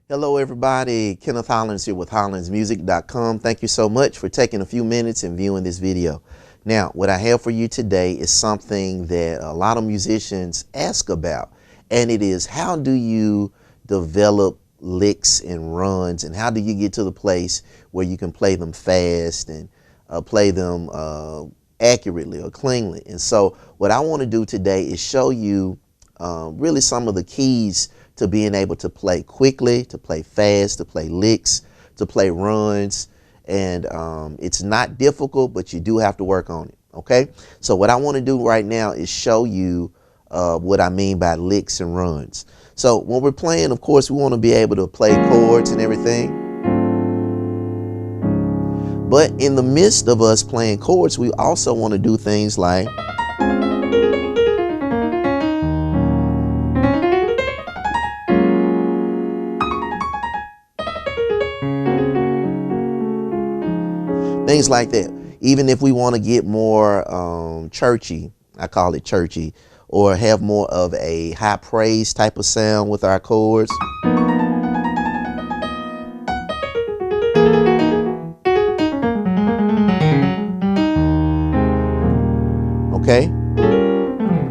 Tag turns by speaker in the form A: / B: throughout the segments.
A: Hello everybody, Kenneth Hollins here with HollinsMusic.com. Thank you so much for taking a few minutes and viewing this video. Now, what I have for you today is something that a lot of musicians ask about, and it is how do you develop licks and runs, and how do you get to the place where you can play them fast and play them accurately or cleanly. And so what I want to do today is show you really some of the keys to being able to play quickly, to play fast, to play licks, to play runs. And it's not difficult, but you do have to work on it. Okay, so what I want to do right now is show you what I mean by licks and runs. So when we're playing, of course, we want to be able to play chords and everything. But in the midst of us playing chords, we also want to do things like things like that. Even if we want to get more churchy, I call it churchy, or have more of a high praise type of sound with our chords. Okay?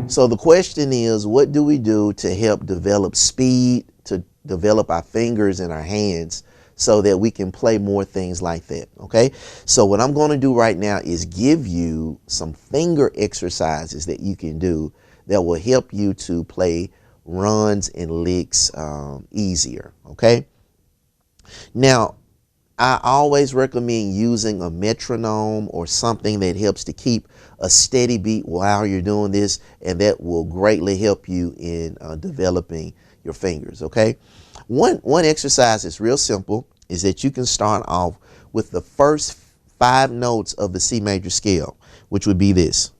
A: So the question is, what do we do to help develop speed, to develop our fingers and our hands so that we can play more things like that? Okay, so what I'm going to do right now is give you some finger exercises that you can do that will help you to play runs and licks easier. Okay, now I always recommend using a metronome or something that helps to keep a steady beat while you're doing this, and that will greatly help you in developing your fingers. Okay, one exercise that's real simple is that you can start off with the first 5 notes of the C major scale, which would be this.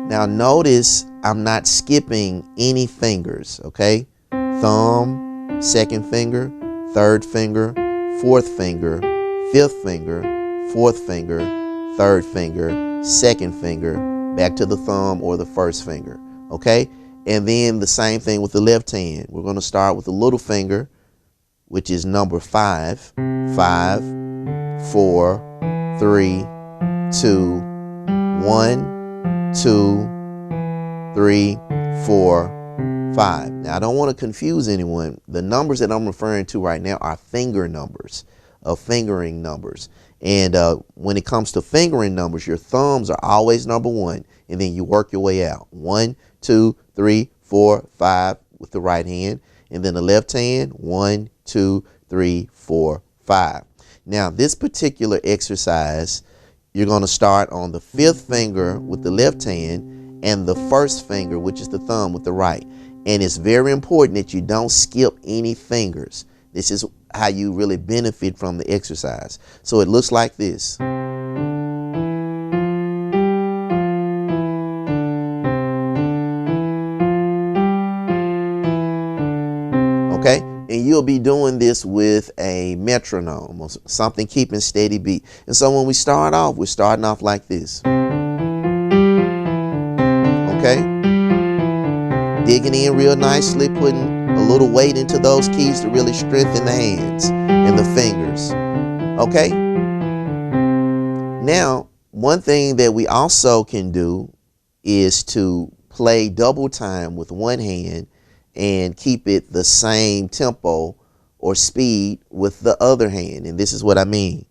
A: Now notice I'm not skipping any fingers, okay? Thumb, second finger, third finger, fourth finger, fifth finger, fourth finger, third finger, second finger, back to the thumb or the first finger, okay? And then the same thing with the left hand. We're going to start with the little finger, which is number 5, 5, 4, 3, 2, 1, 2, 3, 4, 5. Now I don't want to confuse anyone. The numbers that I'm referring to right now are finger numbers, fingering numbers. And when it comes to fingering numbers, your thumbs are always number 1, and then you work your way out. 1, 2, 3, 4, 5 with the right hand, and then the left hand, 1, 2, 3, 4, 5. Now this particular exercise, you're going to start on the 5th finger with the left hand and the 1st finger, which is the thumb, with the right. And it's very important that you don't skip any fingers. This is how you really benefit from the exercise. So it looks like this. Okay, and you'll be doing this with a metronome or something keeping steady beat. And so when we start off, we're starting off like this. Okay, digging in real nicely, putting a little weight into those keys to really strengthen the hands and the fingers. Okay, now one thing that we also can do is to play double time with one hand and keep it the same tempo or speed with the other hand. And this is what I mean.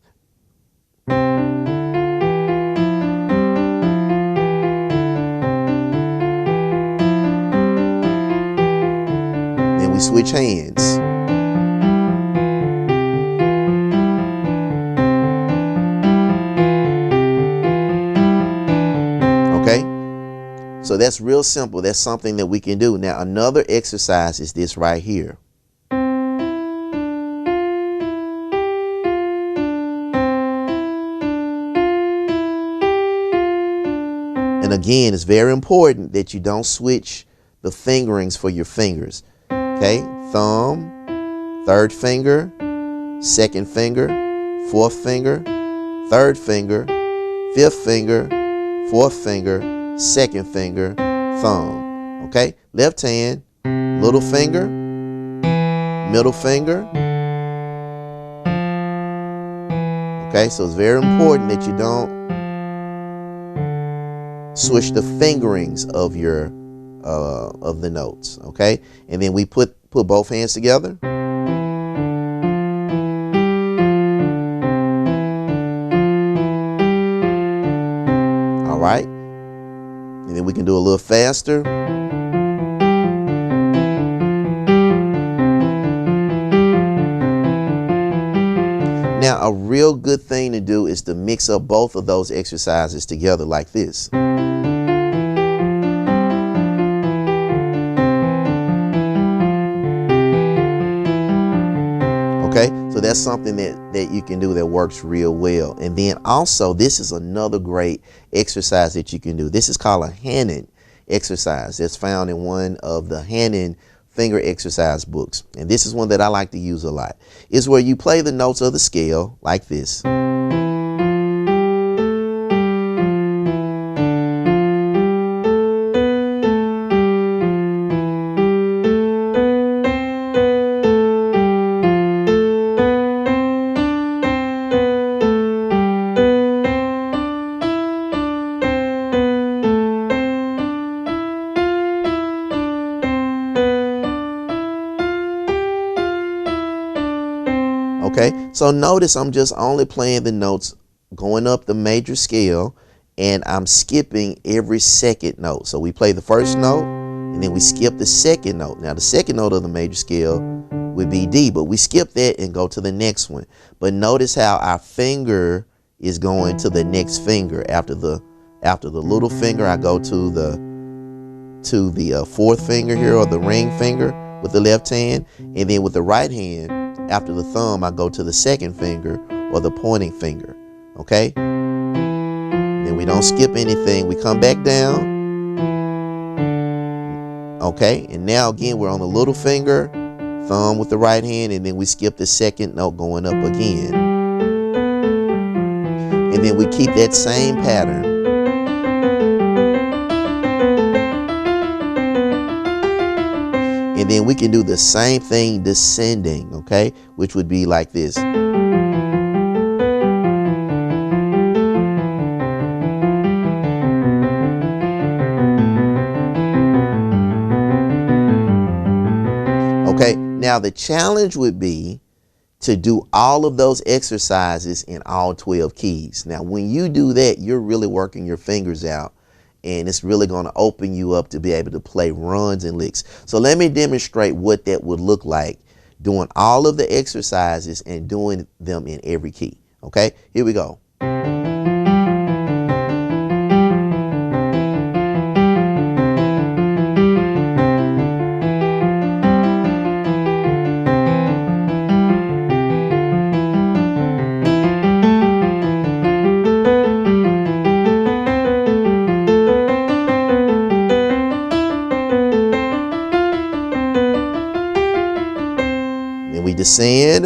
A: Then we switch hands. Okay? So that's real simple. That's something that we can do. Now, another exercise is this right here. And again, it's very important that you don't switch the fingerings for your fingers. Okay? Thumb, 3rd finger, 2nd finger, 4th finger, 3rd finger, 5th finger, 4th finger, 2nd finger, thumb. Okay, left hand, little finger, middle finger. Okay, so it's very important that you don't switch the fingerings of your of the notes. Okay, and then we put both hands together. All right, and then we can do a little faster. Now, a real good thing to do is to mix up both of those exercises together like this. Okay, so that's something that you can do that works real well. And then also, this is another great exercise that you can do. This is called a Hannon exercise. That's found in one of the Hannon finger exercise books. And this is one that I like to use a lot. It's where you play the notes of the scale like this. Okay, so notice I'm just only playing the notes going up the major scale, and I'm skipping every second note. So we play the first note, and then we skip the second note. Now the second note of the major scale would be D, but we skip that and go to the next one. But notice how our finger is going to the next finger. After the little finger, I go to the fourth finger here, or the ring finger with the left hand, and then with the right hand, after the thumb, I go to the second finger or the pointing finger. Okay? Then we don't skip anything. We come back down. Okay? And now again, we're on the little finger, thumb with the right hand, and then we skip the second note going up again. And then we keep that same pattern. And then we can do the same thing descending, okay? Which would be like this. Okay, now the challenge would be to do all of those exercises in all 12 keys. Now, when you do that, you're really working your fingers out, and it's really going to open you up to be able to play runs and licks. So let me demonstrate what that would look like, doing all of the exercises and doing them in every key. Okay, here we go. We descend.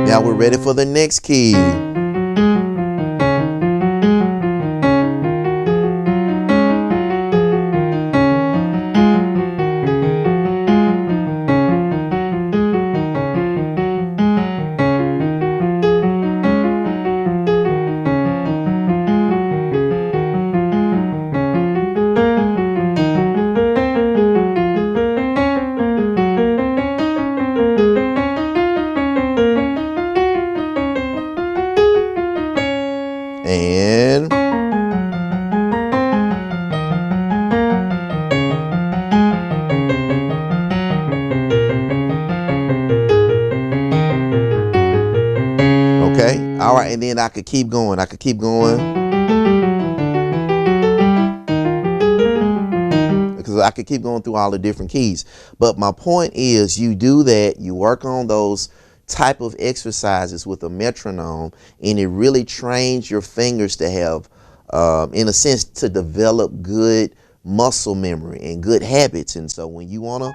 A: Now we're ready for the next key. And okay, all right, and then I could keep going. I could keep going because I could keep going through all the different keys. But my point is, you do that, you work on those type of exercises with a metronome, and it really trains your fingers to have, in a sense, to develop good muscle memory and good habits. And so when you want to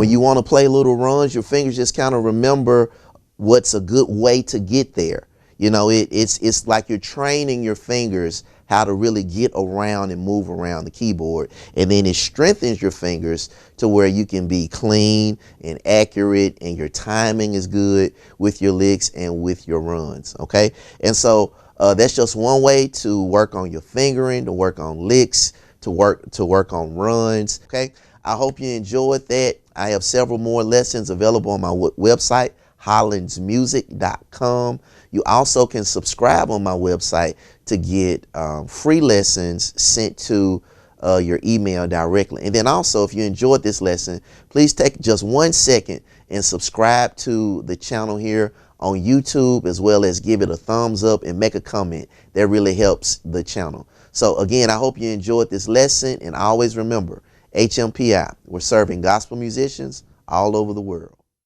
A: when you want to play little runs, your fingers just kind of remember what's a good way to get there. You know, it's like you're training your fingers how to really get around and move around the keyboard. And then it strengthens your fingers to where you can be clean and accurate, and your timing is good with your licks and with your runs. Okay. And so that's just one way to work on your fingering, to work on licks, to work on runs. Okay. I hope you enjoyed that. I have several more lessons available on my website, hollandsmusic.com. You also can subscribe on my website to get free lessons sent to your email directly. And then also, if you enjoyed this lesson, please take just 1 second and subscribe to the channel here on YouTube, as well as give it a thumbs up and make a comment. That really helps the channel. So again, I hope you enjoyed this lesson, and always remember, HMPI, we're serving gospel musicians all over the world.